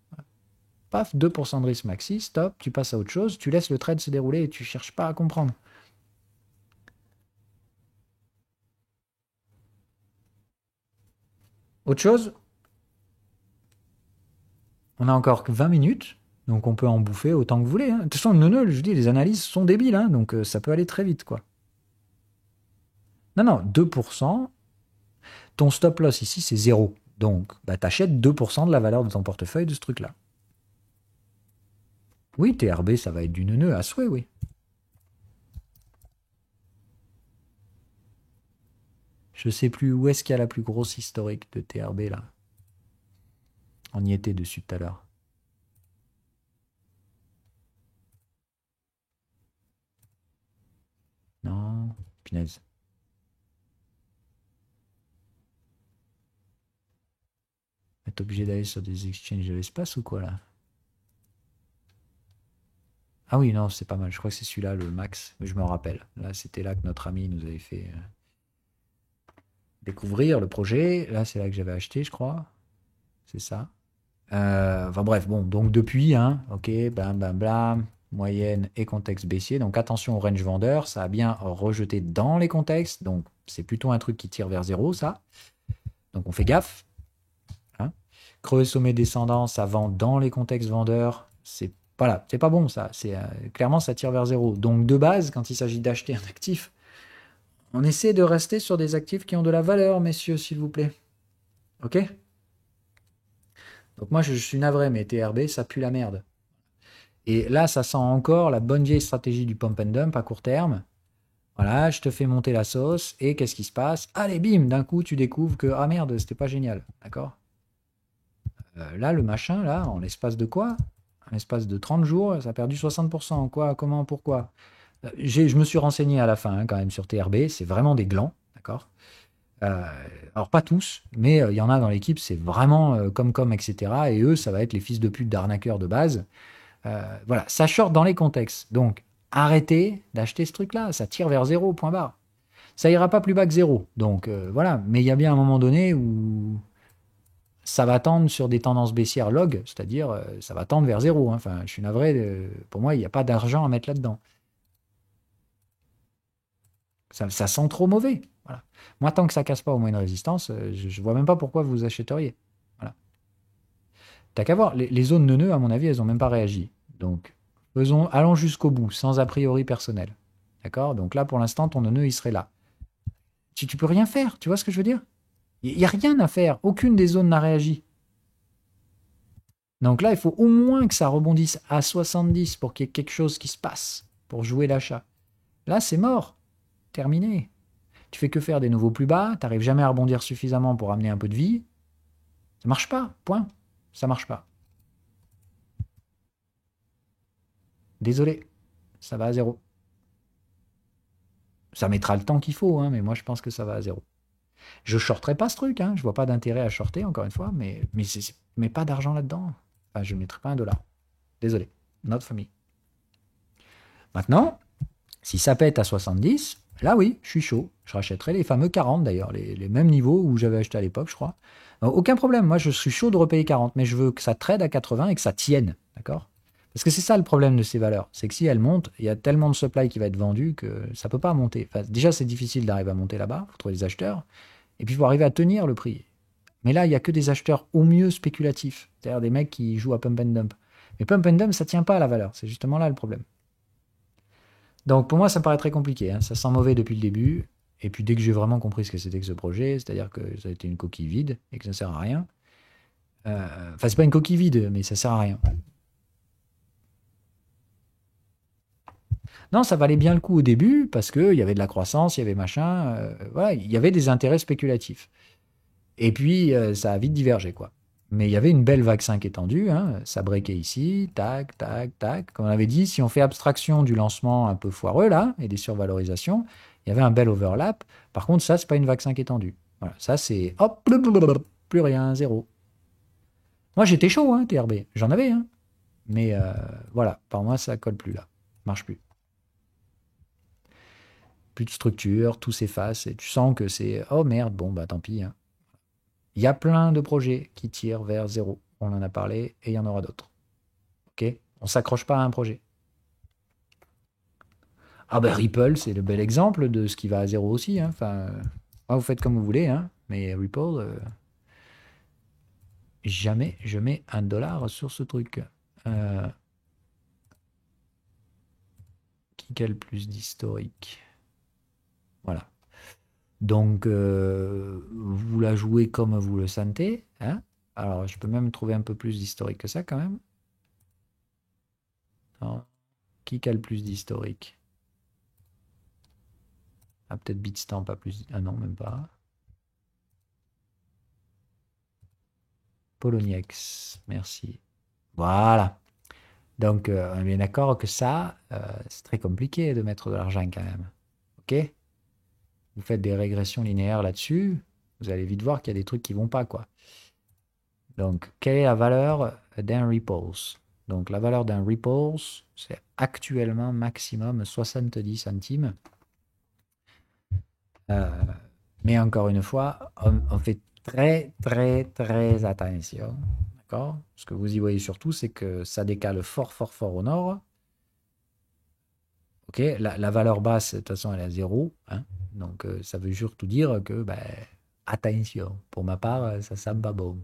Paf, 2% de risque maxi, stop, tu passes à autre chose, tu laisses le trade se dérouler et tu cherches pas à comprendre. Autre chose, on a encore que 20 minutes, donc on peut en bouffer autant que vous voulez. Hein. De toute façon, non, je dis, les analyses sont débiles, hein, donc ça peut aller très vite, quoi. Non, non, 2%, ton stop loss ici, c'est zéro. Donc, bah, t'achètes 2% de la valeur de ton portefeuille de ce truc-là. Oui, TRB, ça va être du neuneu à souhait, oui. Je sais plus où est-ce qu'il y a la plus grosse historique de TRB, là. On y était dessus tout à l'heure. Non, punaise. T'es obligé d'aller sur des exchanges de l'espace ou quoi là? Ah oui, non, c'est pas mal. Je crois que c'est celui-là, le max. Mais je me rappelle. Là, c'était là que notre ami nous avait fait découvrir le projet. Là, c'est là que j'avais acheté, je crois. C'est ça. Enfin bref, bon, donc depuis, hein, ok, blam, blam, blam, moyenne et contexte baissier. Donc attention au range vendeur, ça a bien rejeté dans les contextes. Donc c'est plutôt un truc qui tire vers zéro, ça. Donc on fait gaffe. Hein. Creux sommet descendant, ça vend dans les contextes vendeurs. C'est voilà, c'est pas bon ça. C'est clairement ça tire vers zéro. Donc de base, quand il s'agit d'acheter un actif, on essaie de rester sur des actifs qui ont de la valeur, messieurs, s'il vous plaît. Ok? Donc moi je suis navré, mais TRB, ça pue la merde. Et là, ça sent encore la bonne vieille stratégie du pump and dump à court terme. Voilà, je te fais monter la sauce, et qu'est-ce qui se passe? Allez, bim, d'un coup, tu découvres que, ah merde, c'était pas génial, d'accord? Là, le machin, là, en l'espace de quoi? En l'espace de 30 jours, ça a perdu 60%. Quoi, comment, pourquoi? Je me suis renseigné à la fin, hein, quand même, sur TRB, c'est vraiment des glands, d'accord? Euh, alors, pas tous, mais il y en a dans l'équipe, c'est vraiment comme, etc. Et eux, ça va être les fils de pute d'arnaqueurs de base. Voilà, ça short dans les contextes. Donc, arrêtez d'acheter ce truc-là. Ça tire vers zéro, point barre. Ça ira pas plus bas que zéro. Donc, voilà. Mais il y a bien un moment donné où ça va tendre sur des tendances baissières log, c'est-à-dire ça va tendre vers zéro. Hein. Enfin, je suis navré. Pour moi, il n'y a pas d'argent à mettre là-dedans. Ça sent trop mauvais. Voilà. Moi, tant que ça casse pas au moins une résistance, je vois même pas pourquoi vous achèteriez. Voilà. T'as qu'à voir. Les zones neuneux, à mon avis, elles ont même pas réagi. Donc, allons jusqu'au bout, sans a priori personnel. D'accord? Donc là, pour l'instant, ton nœud, il serait là. Tu peux rien faire, tu vois ce que je veux dire? Il n'y a rien à faire. Aucune des zones n'a réagi. Donc là, il faut au moins que ça rebondisse à 70 pour qu'il y ait quelque chose qui se passe, pour jouer l'achat. Là, c'est mort. Terminé. Tu fais que faire des nouveaux plus bas, tu n'arrives jamais à rebondir suffisamment pour amener un peu de vie. Ça marche pas, point. Ça marche pas. Désolé, ça va à zéro. Ça mettra le temps qu'il faut, hein, mais moi je pense que ça va à zéro. Je shorterai pas ce truc, hein, je vois pas d'intérêt à shorter, encore une fois, mais pas d'argent là-dedans. Enfin, je ne mettrai pas un dollar. Désolé, not for me. Maintenant, si ça pète à 70, là oui, je suis chaud. Je rachèterai les fameux 40 d'ailleurs, les mêmes niveaux où j'avais acheté à l'époque, je crois. Aucun problème, moi je suis chaud de repayer 40, mais je veux que ça trade à 80 et que ça tienne, d'accord? Parce que c'est ça le problème de ces valeurs, c'est que si elles montent, il y a tellement de supply qui va être vendu que ça ne peut pas monter. Enfin, déjà c'est difficile d'arriver à monter là-bas, il faut trouver des acheteurs, et puis il faut arriver à tenir le prix. Mais là, il n'y a que des acheteurs au mieux spéculatifs, c'est-à-dire des mecs qui jouent à pump and dump. Mais pump and dump, ça ne tient pas à la valeur, c'est justement là le problème. Donc pour moi, ça me paraît très compliqué. Hein. Ça sent mauvais depuis le début. Et puis dès que j'ai vraiment compris ce que c'était que ce projet, c'est-à-dire que ça a été une coquille vide et que ça ne sert à rien. Enfin, c'est pas une coquille vide, mais ça sert à rien. Non, ça valait bien le coup au début parce qu'il y avait de la croissance, il y avait machin. Voilà, il y avait des intérêts spéculatifs. Et puis ça a vite divergé, quoi. Mais il y avait une belle vague 5 étendue, hein, ça breakait ici, tac, tac, tac. Comme on avait dit, si on fait abstraction du lancement un peu foireux, là, et des survalorisations, il y avait un bel overlap. Par contre, ça, c'est pas une vague 5 étendue. Voilà, ça, c'est hop, blablabla, plus rien, zéro. Moi, j'étais chaud, hein, TRB, j'en avais, hein. Mais voilà, par moi, ça colle plus, là. Marche plus. Plus de structure, tout s'efface, et tu sens que c'est, oh merde, bon, bah tant pis, hein. Il y a plein de projets qui tirent vers zéro. On en a parlé et il y en aura d'autres. Ok? On s'accroche pas à un projet. Ah ben Ripple, c'est le bel exemple de ce qui va à zéro aussi. Hein. Enfin, vous faites comme vous voulez, hein. Mais Ripple, jamais je mets un dollar sur ce truc. Euh, qui cale plus d'historique? Voilà. Donc, vous la jouez comme vous le sentez. Hein. Alors, je peux même trouver un peu plus d'historique que ça quand même. Non. Qui cale plus d'historique? Ah, peut-être Bitstamp, pas plus. Ah non, même pas. Poloniex, merci. Voilà. Donc, on est bien d'accord que ça, c'est très compliqué de mettre de l'argent quand même. OK? Vous faites des régressions linéaires là-dessus, vous allez vite voir qu'il y a des trucs qui vont pas, quoi. Donc, quelle est la valeur d'un Ripples? Donc, la valeur d'un Ripples, c'est actuellement maximum 70 centimes. Mais encore une fois, on fait très très très attention. D'accord? Ce que vous y voyez surtout, c'est que ça décale fort fort fort au nord. Ok, la valeur basse, de toute façon, elle est à 0. Hein. Donc ça veut surtout dire que, ben, attention. Pour ma part, ça sent pas bon.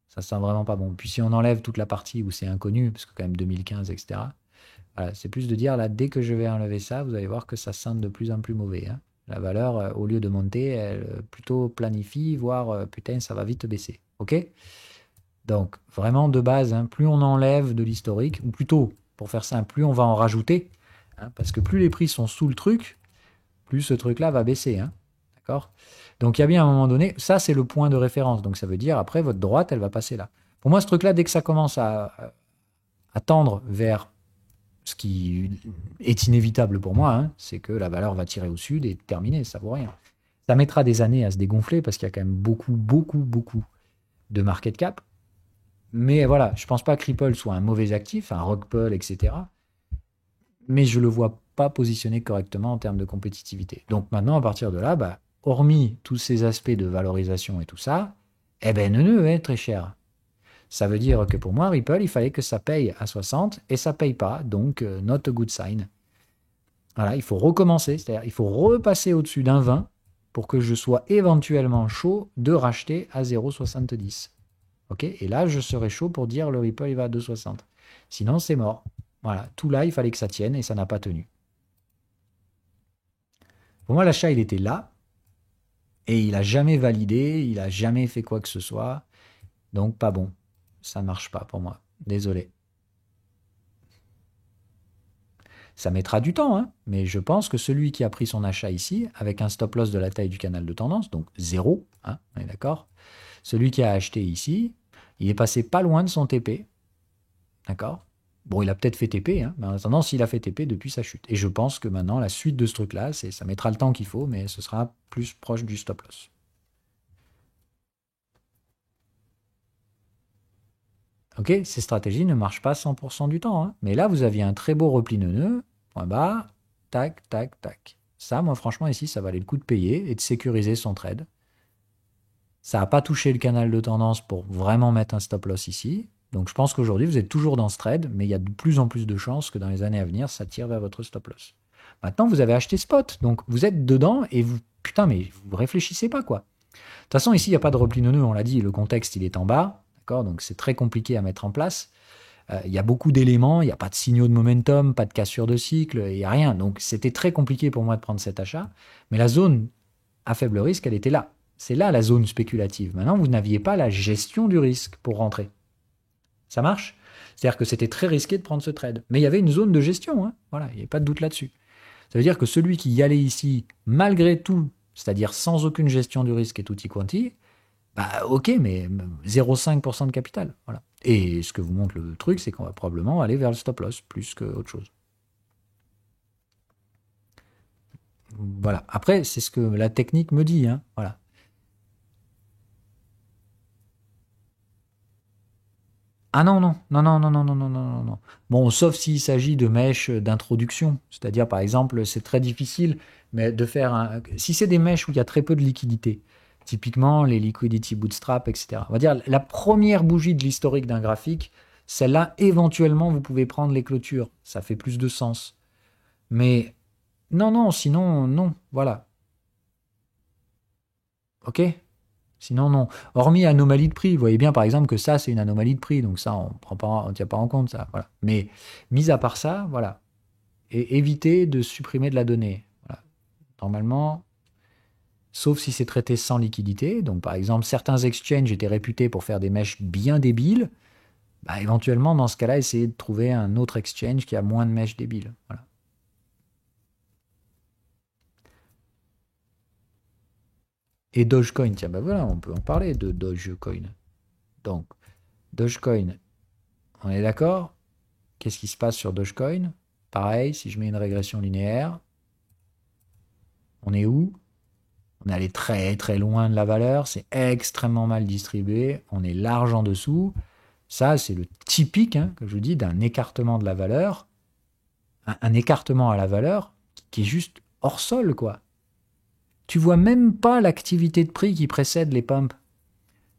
Ça sent vraiment pas bon. Puis si on enlève toute la partie où c'est inconnu, parce que quand même 2015, etc. Voilà, c'est plus de dire là, dès que je vais enlever ça, vous allez voir que ça sent de plus en plus mauvais. Hein. La valeur, au lieu de monter, elle plutôt planifie, voire putain, ça va vite baisser. Ok? Donc vraiment de base, hein, plus on enlève de l'historique, ou plutôt, pour faire simple, plus on va en rajouter, hein, parce que plus les prix sont sous le truc, plus ce truc-là va baisser. Hein. D'accord? Donc il y a bien un moment donné, ça c'est le point de référence. Donc ça veut dire après votre droite, elle va passer là. Pour moi, ce truc-là, dès que ça commence à tendre vers ce qui est inévitable pour moi, hein, c'est que la valeur va tirer au sud et terminer, ça vaut rien. Ça mettra des années à se dégonfler parce qu'il y a quand même beaucoup, beaucoup, beaucoup de market cap. Mais voilà, je pense pas que Ripple soit un mauvais actif, un Rockpool, etc. Mais je le vois pas positionné correctement en termes de compétitivité. Donc maintenant, à partir de là, bah, hormis tous ces aspects de valorisation et tout ça, eh ben, est très cher. Ça veut dire que pour moi, Ripple, il fallait que ça paye à 60 et ça paye pas, donc not a good sign. Voilà, il faut recommencer, c'est-à-dire il faut repasser au-dessus d'un 20 pour que je sois éventuellement chaud de racheter à 0,70. Ok? Et là, je serai chaud pour dire le Ripple il va à 2,60. Sinon, c'est mort. Voilà, tout là, il fallait que ça tienne et ça n'a pas tenu. Pour moi, l'achat, il était là et il n'a jamais validé, il n'a jamais fait quoi que ce soit. Donc, pas bon. Ça ne marche pas pour moi. Désolé. Ça mettra du temps, hein, mais je pense que celui qui a pris son achat ici, avec un stop loss de la taille du canal de tendance, donc 0, hein, on est d'accord. Celui qui a acheté ici, il est passé pas loin de son TP, d'accord. Bon, il a peut-être fait TP, hein, mais en attendant, s'il a fait TP depuis sa chute. Et je pense que maintenant, la suite de ce truc-là, ça mettra le temps qu'il faut, mais ce sera plus proche du stop loss. Ok, ces stratégies ne marchent pas 100% du temps, hein, mais là, vous aviez un très beau repli neuneux, point bas, tac, tac, tac. Ça, moi, franchement, ici, ça valait le coup de payer et de sécuriser son trade. Ça n'a pas touché le canal de tendance pour vraiment mettre un stop loss ici. Donc je pense qu'aujourd'hui, vous êtes toujours dans ce trade, mais il y a de plus en plus de chances que dans les années à venir, ça tire vers votre stop loss. Maintenant, vous avez acheté spot, donc vous êtes dedans et vous, putain, mais vous réfléchissez pas, quoi. De toute façon, ici, il n'y a pas de repli neuneux, on l'a dit, le contexte, il est en bas, d'accord, donc c'est très compliqué à mettre en place. Il y a beaucoup d'éléments, il n'y a pas de signaux de momentum, pas de cassure de cycle, il n'y a rien. Donc c'était très compliqué pour moi de prendre cet achat, mais la zone à faible risque, elle était là. C'est là la zone spéculative. Maintenant, vous n'aviez pas la gestion du risque pour rentrer. Ça marche? C'est-à-dire que c'était très risqué de prendre ce trade. Mais il y avait une zone de gestion. Hein. Voilà, il n'y avait pas de doute là-dessus. Ça veut dire que celui qui y allait ici, malgré tout, c'est-à-dire sans aucune gestion du risque et tutti quanti, bah ok, mais 0,5% de capital. Voilà. Et ce que vous montre le truc, c'est qu'on va probablement aller vers le stop loss plus qu'autre chose. Voilà. Après, c'est ce que la technique me dit. Hein. Voilà. Ah non, non, non, non, non, non, non, non, non, non, non. Bon, sauf s'il s'agit de mèches d'introduction. C'est-à-dire, par exemple, c'est très difficile mais de faire un... Si c'est des mèches où il y a très peu de liquidité, typiquement les liquidity bootstrap, etc. On va dire la première bougie de l'historique d'un graphique, celle-là, éventuellement, vous pouvez prendre les clôtures. Ça fait plus de sens. Mais non, non, sinon, non. Voilà. OK? Sinon, non. Hormis anomalie de prix, vous voyez bien par exemple que ça, c'est une anomalie de prix, donc ça, on ne tient pas en compte, ça. Voilà. Mais mis à part ça, voilà. Et éviter de supprimer de la donnée. Voilà. Normalement, sauf si c'est traité sans liquidité, donc par exemple, certains exchanges étaient réputés pour faire des mèches bien débiles, bah, éventuellement, dans ce cas-là, essayez de trouver un autre exchange qui a moins de mèches débiles. Voilà. Et Dogecoin, tiens, ben voilà, on peut en parler de Dogecoin. Donc, Dogecoin, on est d'accord? Qu'est-ce qui se passe sur Dogecoin? Pareil, si je mets une régression linéaire, on est où? On est allé très très loin de la valeur, c'est extrêmement mal distribué, on est large en dessous. Ça, c'est le typique, hein, que je vous dis, d'un écartement de la valeur, un écartement à la valeur qui est juste hors sol, quoi. Tu vois même pas l'activité de prix qui précède les pumps.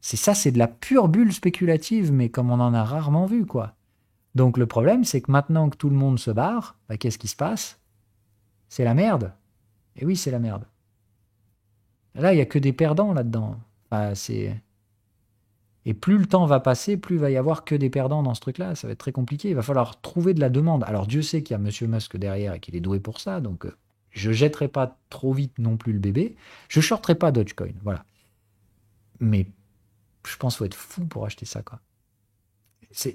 C'est de la pure bulle spéculative, mais comme on en a rarement vu, quoi. Donc le problème, c'est que maintenant que tout le monde se barre, bah, qu'est-ce qui se passe? C'est la merde. Et oui, c'est la merde. Là, il n'y a que des perdants là-dedans. Enfin, et plus le temps va passer, plus il va y avoir que des perdants dans ce truc-là. Ça va être très compliqué. Il va falloir trouver de la demande. Alors Dieu sait qu'il y a Monsieur Musk derrière et qu'il est doué pour ça. Donc je jetterai pas trop vite non plus le bébé. Je shorterai pas Dogecoin. Voilà. Mais je pense qu'il faut être fou pour acheter ça, quoi.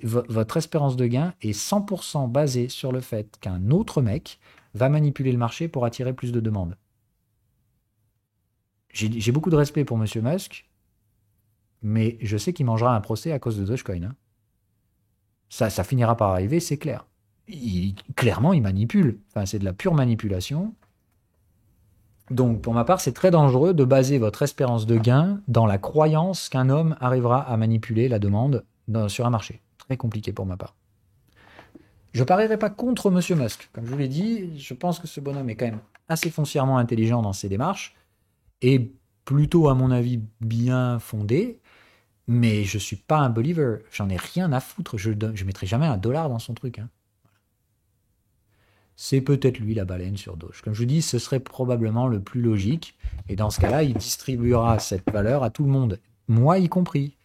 Votre espérance de gain est 100% basée sur le fait qu'un autre mec va manipuler le marché pour attirer plus de demandes. J'ai beaucoup de respect pour Monsieur Musk, mais je sais qu'il mangera un procès à cause de Dogecoin, hein. Ça finira par arriver, c'est clair. Clairement, il manipule. Enfin, c'est de la pure manipulation. Donc, pour ma part, c'est très dangereux de baser votre espérance de gain dans la croyance qu'un homme arrivera à manipuler la demande sur un marché. Très compliqué pour ma part. Je ne parierai pas contre Monsieur Musk. Comme je vous l'ai dit, je pense que ce bonhomme est quand même assez foncièrement intelligent dans ses démarches et plutôt, à mon avis, bien fondé. Mais je ne suis pas un believer. J'en ai rien à foutre. Je ne mettrai jamais $1 dans son truc, hein. C'est peut-être lui la baleine sur Doge. Comme je vous dis, ce serait probablement le plus logique. Et dans ce cas-là, il distribuera cette valeur à tout le monde, moi y compris.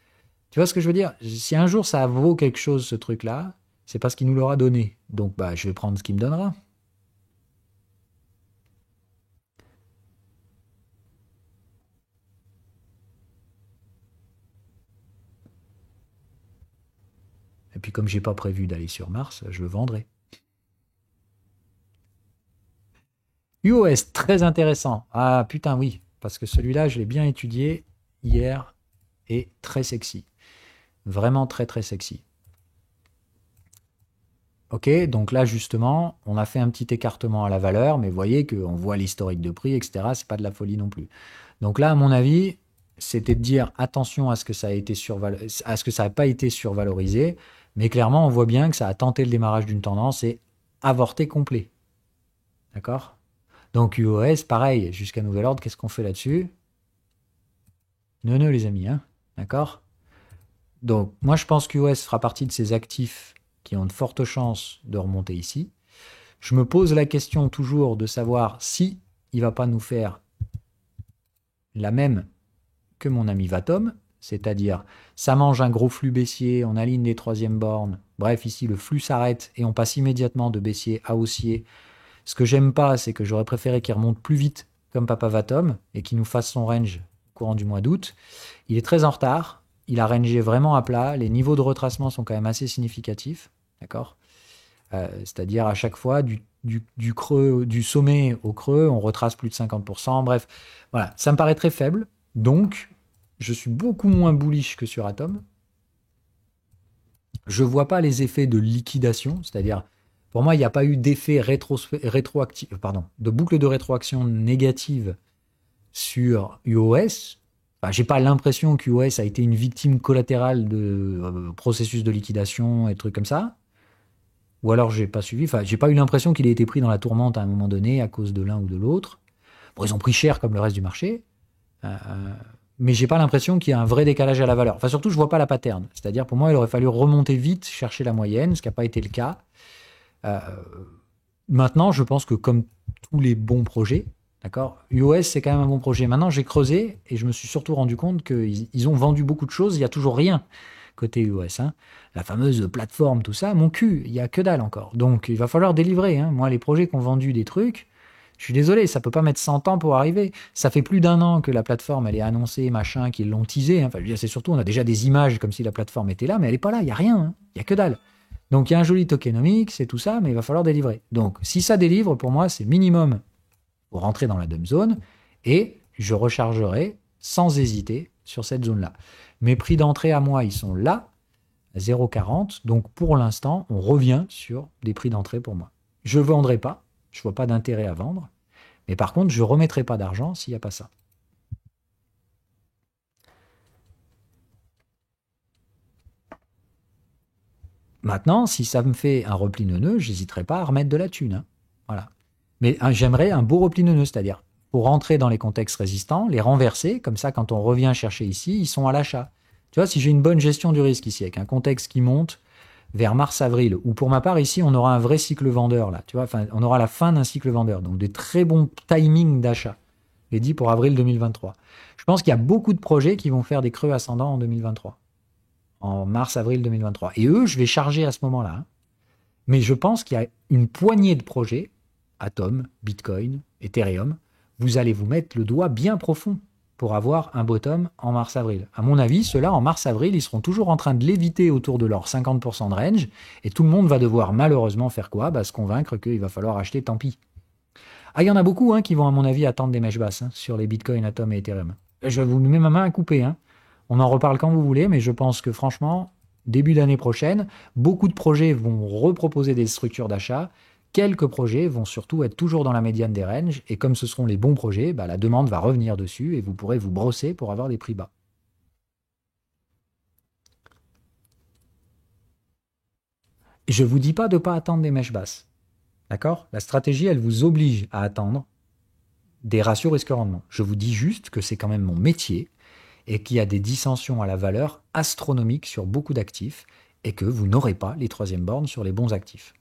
Tu vois ce que je veux dire? Si un jour ça vaut quelque chose, ce truc-là, c'est parce qu'il nous l'aura donné. Donc bah, je vais prendre ce qu'il me donnera. Et puis comme j'ai pas prévu d'aller sur Mars, je le vendrai. UOS, très intéressant. Ah putain oui, parce que celui-là, je l'ai bien étudié hier et très sexy. Vraiment très très sexy. Ok, donc là justement, on a fait un petit écartement à la valeur, mais vous voyez qu'on voit l'historique de prix, etc. C'est pas de la folie non plus. Donc là, à mon avis, c'était de dire attention à ce que ça a été à ce que ça n'a pas été survalorisé, mais clairement, on voit bien que ça a tenté le démarrage d'une tendance et avorté complet. D'accord? Donc UOS, pareil, jusqu'à nouvel ordre, qu'est-ce qu'on fait là-dessus? Les amis, hein? D'accord? Donc moi, je pense qu'UOS fera partie de ces actifs qui ont de fortes chances de remonter ici. Je me pose la question toujours de savoir si il va pas nous faire la même que mon ami Vatom, c'est-à-dire ça mange un gros flux baissier, on aligne les troisièmes bornes, bref ici le flux s'arrête et on passe immédiatement de baissier à haussier. Ce que j'aime pas, c'est que j'aurais préféré qu'il remonte plus vite comme Papa Vatom et qu'il nous fasse son range courant du mois d'août. Il est très en retard, il a rangé vraiment à plat, les niveaux de retracement sont quand même assez significatifs, d'accord? C'est-à-dire à chaque fois du creux, du sommet au creux, on retrace plus de 50%. Bref, voilà, ça me paraît très faible. Donc, je suis beaucoup moins bullish que sur Atom. Je ne vois pas les effets de liquidation, c'est-à-dire, pour moi, il n'y a pas eu d'effet rétroactif, pardon, de boucle de rétroaction négative sur UOS. Enfin, j'ai pas l'impression qu'UOS a été une victime collatérale de processus de liquidation et trucs comme ça. Ou alors j'ai pas suivi, enfin j'ai pas eu l'impression qu'il ait été pris dans la tourmente à un moment donné à cause de l'un ou de l'autre. Bon, ils ont pris cher comme le reste du marché, euh, mais j'ai pas l'impression qu'il y a un vrai décalage à la valeur. Enfin surtout je vois pas la pattern, c'est-à-dire pour moi il aurait fallu remonter vite, chercher la moyenne, ce qui n'a pas été le cas. Euh, Maintenant je pense que comme tous les bons projets, d'accord, UOS c'est quand même un bon projet. Maintenant j'ai creusé et je me suis surtout rendu compte qu'ils ont vendu beaucoup de choses, il y a toujours rien côté UOS, hein. La fameuse plateforme, tout ça, mon cul, il n'y a que dalle encore. Donc il va falloir délivrer, hein. Moi, les projets qui ont vendu des trucs, je suis désolé, ça peut pas mettre 100 ans pour arriver. Ça fait plus d'un an que la plateforme, elle est annoncée, machin, qu'ils l'ont teasé, hein. Enfin, je veux dire, c'est surtout, on a déjà des images comme si la plateforme était là, mais elle est pas là, il n'y a rien, hein. Il n'y a que dalle. Donc il y a un joli tokenomics, c'est tout ça, mais il va falloir délivrer. Donc si ça délivre, pour moi, c'est minimum pour rentrer dans la dump zone, et je rechargerai sans hésiter sur cette zone-là. Mes prix d'entrée à moi, ils sont là, à 0,40. Donc pour l'instant, on revient sur des prix d'entrée pour moi. Je ne vendrai pas, je ne vois pas d'intérêt à vendre. Mais par contre, je ne remettrai pas d'argent s'il n'y a pas ça. Maintenant, si ça me fait un repli neuneux, j'hésiterai pas à remettre de la thune, hein. Voilà. Mais j'aimerais un beau repli neuneux, c'est-à-dire pour rentrer dans les contextes résistants, les renverser, comme ça, quand on revient chercher ici, ils sont à l'achat. Tu vois, si j'ai une bonne gestion du risque ici, avec un contexte qui monte vers mars-avril, ou pour ma part, ici, on aura un vrai cycle vendeur, là, tu vois, enfin, on aura la fin d'un cycle vendeur, donc des très bons timings d'achat, les dit pour avril 2023. Je pense qu'il y a beaucoup de projets qui vont faire des creux ascendants en 2023, en mars-avril 2023. Et eux, je vais charger à ce moment-là, hein. Mais je pense qu'il y a une poignée de projets, Atom, Bitcoin, Ethereum, vous allez vous mettre le doigt bien profond pour avoir un bottom en mars-avril. À mon avis, ceux-là, en mars-avril, ils seront toujours en train de léviter autour de leur 50% de range, et tout le monde va devoir malheureusement faire quoi? Bah, se convaincre qu'il va falloir acheter, tant pis. Ah, il y en a beaucoup, hein, qui vont, à mon avis, attendre des mèches basses, hein, sur les Bitcoin, Atom et Ethereum. Je vous mets ma main à couper, hein. On en reparle quand vous voulez, mais je pense que franchement, début d'année prochaine, beaucoup de projets vont reproposer des structures d'achat. Quelques projets vont surtout être toujours dans la médiane des ranges, et comme ce seront les bons projets, bah, la demande va revenir dessus et vous pourrez vous brosser pour avoir des prix bas. Je ne vous dis pas de ne pas attendre des mèches basses. D'accord? La stratégie, elle vous oblige à attendre des ratios risque-rendement. Je vous dis juste que c'est quand même mon métier et qu'il y a des dissensions à la valeur astronomiques sur beaucoup d'actifs et que vous n'aurez pas les troisièmes bornes sur les bons actifs.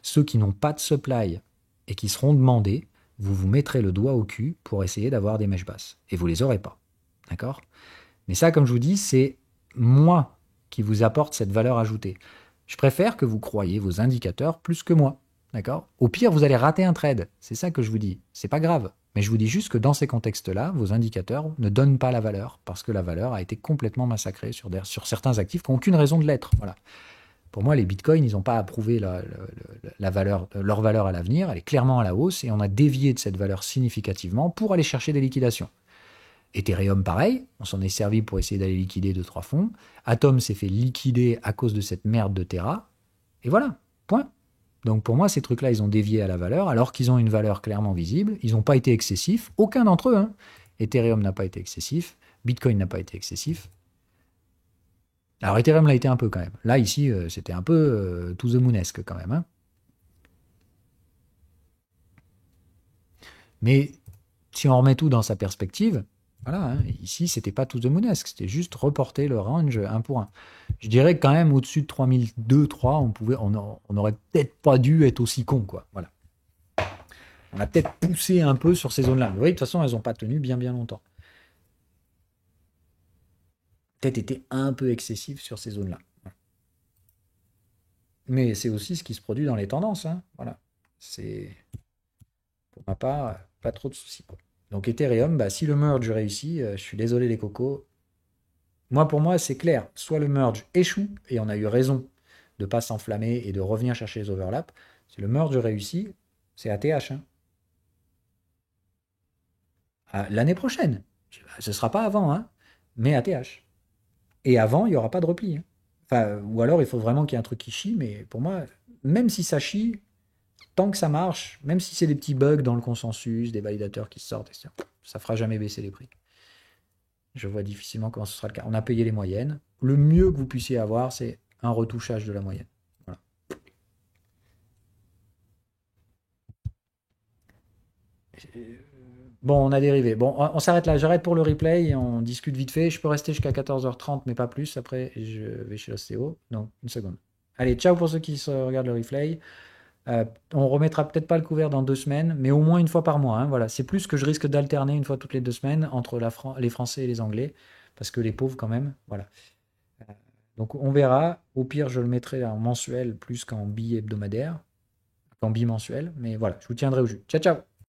Ceux qui n'ont pas de supply et qui seront demandés, vous vous mettrez le doigt au cul pour essayer d'avoir des mèches basses. Et vous les aurez pas. D'accord? Mais ça, comme je vous dis, c'est moi qui vous apporte cette valeur ajoutée. Je préfère que vous croyiez vos indicateurs plus que moi. D'accord? Au pire, vous allez rater un trade. C'est ça que je vous dis. C'est pas grave. Mais je vous dis juste que dans ces contextes-là, vos indicateurs ne donnent pas la valeur parce que la valeur a été complètement massacrée sur certains actifs qui n'ont aucune raison de l'être. Voilà. Pour moi, les bitcoins, ils n'ont pas approuvé leur valeur à l'avenir. Elle est clairement à la hausse et on a dévié de cette valeur significativement pour aller chercher des liquidations. Ethereum, pareil, on s'en est servi pour essayer d'aller liquider 2-3 fonds. Atom s'est fait liquider à cause de cette merde de Terra. Et voilà, point. Donc pour moi, ces trucs-là, ils ont dévié à la valeur, alors qu'ils ont une valeur clairement visible. Ils n'ont pas été excessifs, aucun d'entre eux, hein. Ethereum n'a pas été excessif, Bitcoin n'a pas été excessif. Alors Ethereum l'a été un peu quand même. Là, ici, c'était un peu to the moonesque quand même, hein. Mais si on remet tout dans sa perspective, voilà, hein, ici, c'était pas to the moonesque, c'était juste reporter le range un pour un. Je dirais que quand même, au-dessus de 3002-3, on aurait peut-être pas dû être aussi con, quoi. Voilà. On a peut-être poussé un peu sur ces zones-là. Vous voyez, de toute façon, elles n'ont pas tenu bien longtemps. Peut-être été un peu excessif sur ces zones-là. Mais c'est aussi ce qui se produit dans les tendances, hein. Voilà. C'est, pour ma part, pas trop de soucis, quoi. Donc Ethereum, bah, si le merge réussit, je suis désolé les cocos. Moi, pour moi, c'est clair. Soit le merge échoue, et on a eu raison de ne pas s'enflammer et de revenir chercher les overlaps. Si le merge réussit, c'est ATH, hein. L'année prochaine. Ce ne sera pas avant, hein, mais ATH. Et avant, il n'y aura pas de repli, hein. Enfin, ou alors, il faut vraiment qu'il y ait un truc qui chie, mais pour moi, même si ça chie, tant que ça marche, même si c'est des petits bugs dans le consensus, des validateurs qui sortent, etc., ça fera jamais baisser les prix. Je vois difficilement comment ce sera le cas. On a payé les moyennes. Le mieux que vous puissiez avoir, c'est un retouchage de la moyenne. Voilà. Bon, on a dérivé. Bon, on s'arrête là. J'arrête pour le replay et on discute vite fait. Je peux rester jusqu'à 14h30, mais pas plus. Après, je vais chez l'ostéo. Donc, une seconde. Allez, ciao pour ceux qui regardent le replay. On remettra peut-être pas le couvert dans 2 semaines, mais au moins une fois par mois, hein, voilà. C'est plus que je risque d'alterner une fois toutes les 2 semaines entre les Français et les Anglais, parce que les pauvres quand même, voilà. Donc on verra. Au pire, je le mettrai en mensuel plus qu'en billet hebdomadaire, qu'en bimensuel, mais voilà, je vous tiendrai au jus. Ciao, ciao!